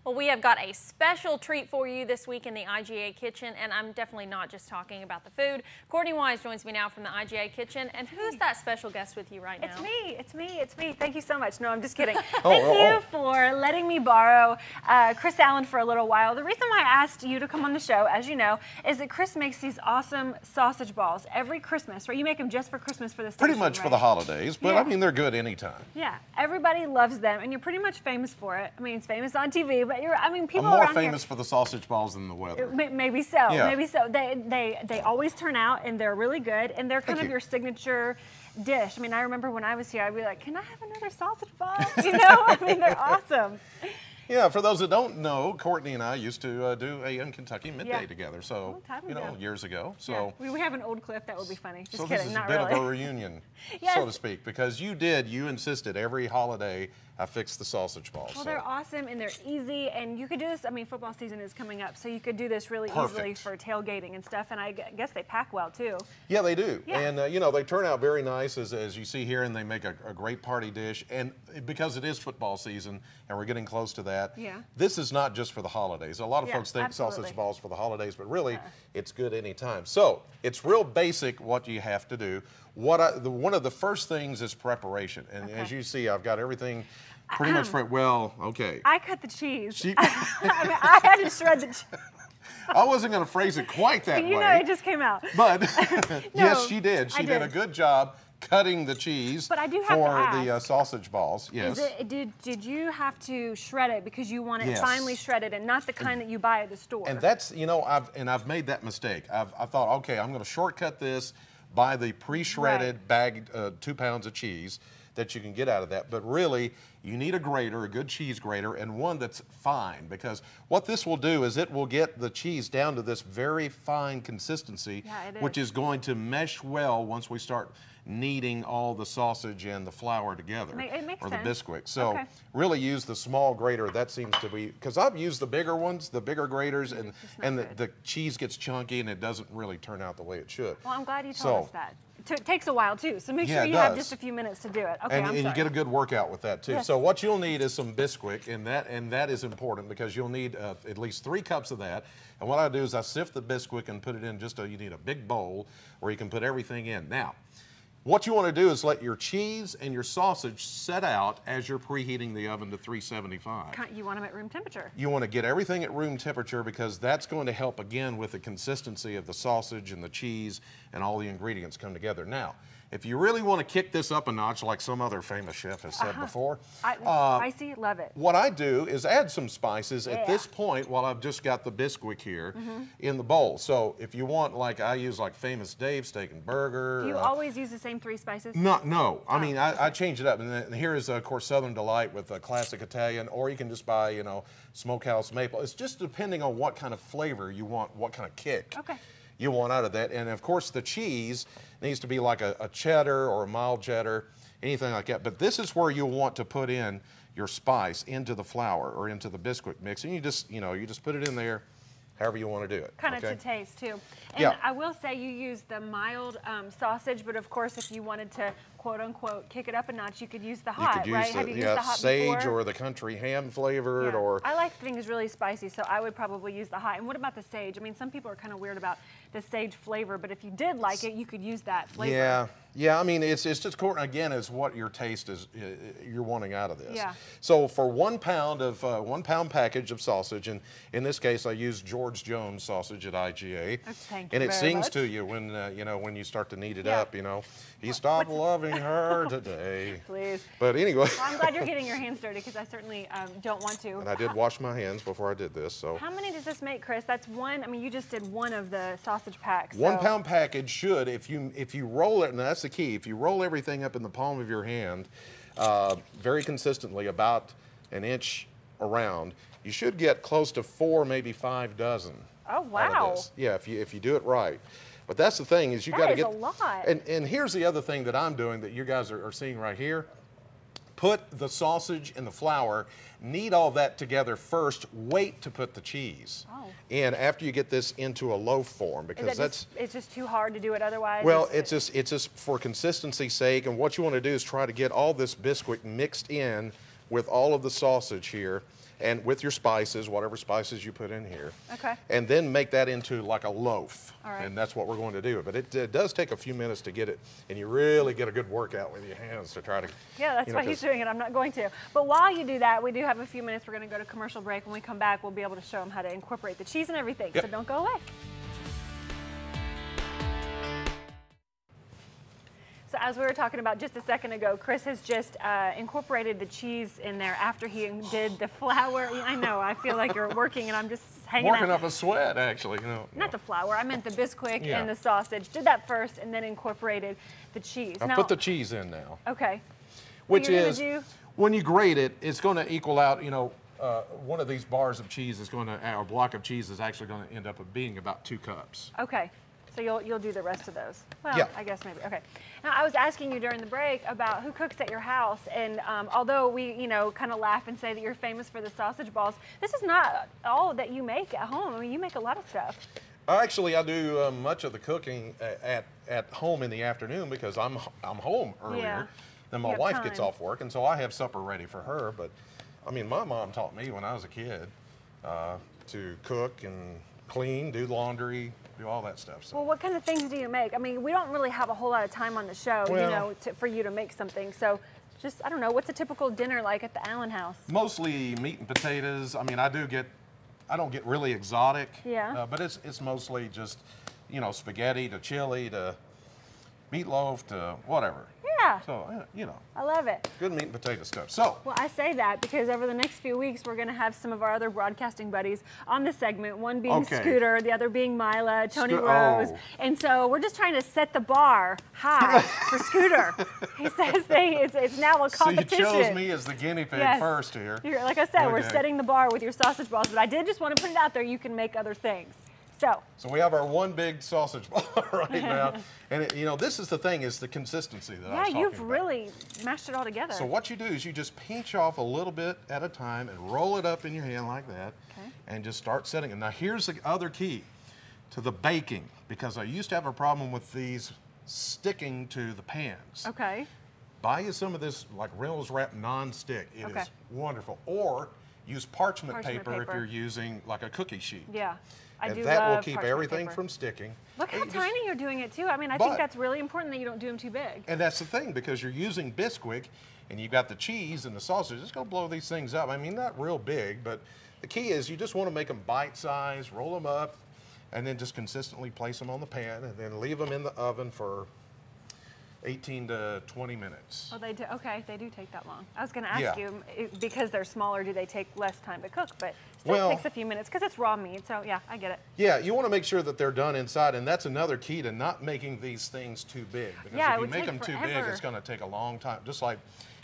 Well, we have got a special treat for you this week in the IGA kitchen, and I'm definitely not just talking about the food. Courtney Wise joins me now from the IGA kitchen, and who's that special guest with you right now? It's me. Thank you so much. No, I'm just kidding. Thank you for letting me borrow Chris Allen for a little while. The reason why I asked you to come on the show, as you know, is that Chris makes these awesome sausage balls every Christmas, right? You make them just for Christmas for the station, pretty much, right? For the holidays, but yeah. I mean, they're good anytime. Yeah, everybody loves them, and you're pretty much famous for it. I mean, it's famous on TV, but people I'm more around famous here, for the sausage balls than the weather. Maybe so. Yeah. Maybe so. They always turn out, and they're really good, and they're kind of your signature dish. I mean, I remember when I was here, I'd be like, "Can I have another sausage ball?" You know, I mean, they're awesome. Yeah, for those that don't know, Courtney and I used to do AM Kentucky Midday together. So, years ago. So we have an old clip that would be funny. Just so kidding, this is not a bit really. of a reunion, so to speak, because you insisted every holiday I fix the sausage balls. Well, they're awesome and they're easy, and you could do this. I mean, football season is coming up, so you could do this really easily for tailgating and stuff. And I guess they pack well too. Yeah, they do. Yeah. And you know, they turn out very nice as you see here, and they make a great party dish. And because it is football season and we're getting close to that, this is not just for the holidays. A lot of folks think sausage balls for the holidays, but really, it's good anytime. So it's real basic what you have to do. One of the first things is preparation, and as you see, I've got everything pretty much right. Well, okay. I cut the cheese. I mean, I had to shred the cheese. I wasn't going to phrase it quite that way. You know, it just came out. But yes, she did. She did a good job cutting the cheese for the sausage balls. Yes. Did you have to shred it because you want it finely shredded and not the kind that you buy at the store? And that's, you know, I've made that mistake. I thought, okay, I'm going to shortcut this, buy the pre-shredded bagged 2 pounds of cheese that you can get out of that. But really, you need a grater, a good cheese grater, and one that's fine, because what this will do is it will get the cheese down to this very fine consistency, which is going to mesh well once we start kneading all the sausage and the flour together, or the Bisquick. So really use the small grater. That seems to be, because I've used the bigger ones, the bigger graters, and the cheese gets chunky and it doesn't really turn out the way it should. Well, I'm glad you told us that. It takes a while too, so make sure you have just a few minutes to do it. Okay, and you get a good workout with that too. Yes. So what you'll need is some Bisquick, and that is important because you'll need at least 3 cups of that. And what I do is I sift the Bisquick and put it in you need a big bowl where you can put everything in. Now, what you want to do is let your cheese and your sausage set out as you're preheating the oven to 375. You want them at room temperature. You want to get everything at room temperature because that's going to help again with the consistency of the sausage and the cheese and all the ingredients come together. Now, if you really want to kick this up a notch like some other famous chef has said before. Spicy, love it. What I do is add some spices at this point while I've just got the Bisquick here in the bowl. So if you want, like I use like Famous Dave Steak and Burger. Do you always use the same 3 spices? No. I mean, I change it up. And here is, of course, Southern Delight with a classic Italian, or you can just buy, you know, Smokehouse Maple. It's just depending on what kind of flavor you want, what kind of kick you want out of that. And of course, the cheese needs to be like a cheddar or a mild cheddar, anything like that. But this is where you'll want to put in your spice into the flour or into the Bisquick mix. And you just put it in there however you want to do it. Kind of to taste too. And I will say you use the mild sausage, but of course if you wanted to quote unquote kick it up a notch, you could use the hot, right? Have you used the hot sage before? Or the country ham flavored or I like things really spicy, so I would probably use the hot. And what about the sage? I mean, some people are kind of weird about the sage flavor, but if you did like it, you could use that flavor. Yeah, I mean, it's just important, again, is what your taste is, you're wanting out of this. Yeah. So for 1 pound of, 1 pound package of sausage, and in this case, I use George Jones sausage at IGA. And it sings to you when, when you start to knead it up, you know. He stopped loving her today. Please. But anyway. Well, I'm glad you're getting your hands dirty because I certainly don't want to. And I did wash my hands before I did this, so. How many does this make, Chris? That's one, I mean, you just did one of the sausage packs. 1 pound package should, if you roll it, and that's the key, if you roll everything up in the palm of your hand very consistently, about 1 inch around, you should get close to 4, maybe 5 dozen. Oh, wow. Yeah, if you do it right. But that's the thing is you got to get. That is a lot. And here's the other thing that I'm doing that you guys are seeing right here. Put the sausage and the flour, knead all that together first, wait to put the cheese in after you get this into a loaf form, because it's just too hard to do it otherwise? Well, it's just for consistency's sake, and what you want to do is try to get all this Bisquick mixed in with all of the sausage here. and with your spices, whatever spices you put in here. Okay. And then make that into like a loaf. All right. And that's what we're going to do. But it does take a few minutes to get it, and you really get a good workout with your hands to try to. Yeah, that's why he's doing it. I'm not going to. But while you do that, we do have a few minutes. We're going to go to commercial break. When we come back, we'll be able to show them how to incorporate the cheese and everything. Yep. So don't go away. So as we were talking about just a second ago, Chris has just incorporated the cheese in there after he did the flour. I know, I feel like you're working and I'm just hanging working out. up a sweat, actually. Not the flour, I meant the Bisquick Yeah. and the sausage. Did that first and then incorporated the cheese. I'll put the cheese in now. Okay. Which is, when you grate it, it's going to equal out, one of these bars of cheese is going to, or block of cheese is actually going to end up being about 2 cups. Okay. So you'll do the rest of those. Well, yeah. I guess maybe. Okay. Now I was asking you during the break about who cooks at your house, and although we kind of laugh and say that you're famous for the sausage balls, this is not all that you make at home. I mean, you make a lot of stuff. Actually, I do much of the cooking at home in the afternoon because I'm home earlier. Yeah. Then my wife gets off work, and so I have supper ready for her. But I mean, my mom taught me when I was a kid to cook and clean, do laundry, do all that stuff. So. Well, what kind of things do you make? I mean, we don't really have a whole lot of time on the show, for you to make something. So just, I don't know, what's a typical dinner like at the Allen house? Mostly meat and potatoes. I mean, I don't get really exotic. Yeah. But it's mostly just, spaghetti to chili to meatloaf to whatever. Yeah. So, I love it. Good meat and potato stuff. So. Well, I say that because over the next few weeks, we're going to have some of our other broadcasting buddies on the segment, one being Scooter, the other being Mila, Tony Rose. And so we're just trying to set the bar high for Scooter. He says it's now a competition. So you chose me as the guinea pig first here. Like I said, we're setting the bar with your sausage balls, but I did just want to put it out there. You can make other things. So we have our one big sausage ball right now. And this is the thing, is the consistency that I was talking about. Yeah, you've really mashed it all together. So what you do is you just pinch off a little bit at a time and roll it up in your hand like that. Okay. And just start setting it. Now here's the other key to the baking, because I used to have a problem with these sticking to the pans. Okay. Buy you some of this like Reynolds Wrap non-stick. It is wonderful. Or use parchment paper if you're using like a cookie sheet. Yeah. And that will keep everything from sticking. Look how tiny you're doing it too. I mean, I think that's really important that you don't do them too big. And that's the thing, because you're using Bisquick and you've got the cheese and the sausage. It's going to blow these things up. I mean, not real big, but the key is you just want to make them bite-sized, roll them up, and then just consistently place them on the pan and then leave them in the oven for 18 to 20 minutes. Oh, they do. Okay, they do take that long. I was going to ask you, because they're smaller, do they take less time to cook? But still, it takes a few minutes because it's raw meat. So yeah, I get it. Yeah, you want to make sure that they're done inside, and that's another key to not making these things too big. Because if you make them too big, it's going to take a long time. Just like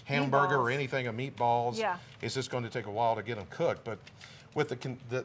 hamburger or anything of meatballs, it's just going to take a while to get them cooked. But with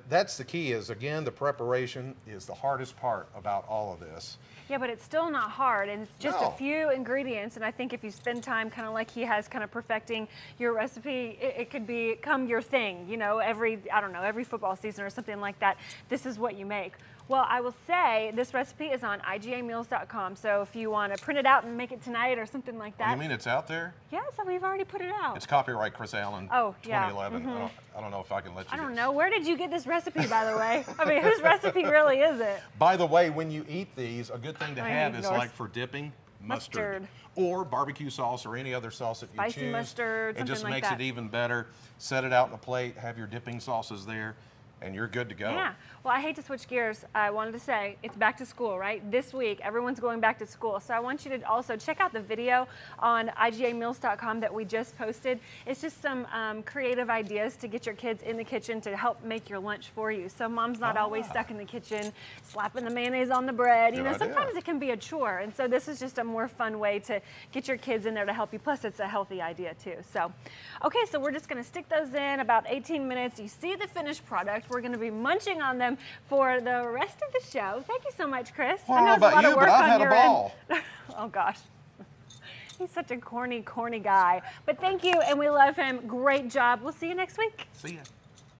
that's the key. Is again, the preparation is the hardest part about all of this. Yeah, but it's still not hard, and it's just a few ingredients, and I think if you spend time kind of like he has kind of perfecting your recipe, it could become your thing, every football season or something like that. This is what you make. Well, I will say this recipe is on IGAmeals.com, so if you want to print it out and make it tonight or something like that. You mean it's out there? Yes, we've already put it out. It's copyright Chris Allen, 2011. I don't know if I can let you. I don't know. Where did you get this recipe, by the way? I mean, whose recipe really is it? By the way, when you eat these, a good thing to have is like for dipping, mustard. Or barbecue sauce or any other sauce that you choose. Spicy mustard, it just something like makes that. it even better. Set it out on a plate, have your dipping sauces there, and you're good to go. Yeah. Well, I hate to switch gears. I wanted to say it's back to school, right? This week, everyone's going back to school. So I want you to also check out the video on IGAmeals.com that we just posted. It's just some creative ideas to get your kids in the kitchen to help make your lunch for you. So mom's not always stuck in the kitchen slapping the mayonnaise on the bread. Sometimes it can be a chore. And so this is just a more fun way to get your kids in there to help you. Plus, it's a healthy idea too. So, okay, so we're just going to stick those in about 18 minutes. You see the finished product. We're going to be munching on them for the rest of the show. Thank you so much, Chris. Well, I don't know about you, but I've had a ball. Oh, gosh. He's such a corny, corny guy. But thank you, and we love him. Great job. We'll see you next week. See ya.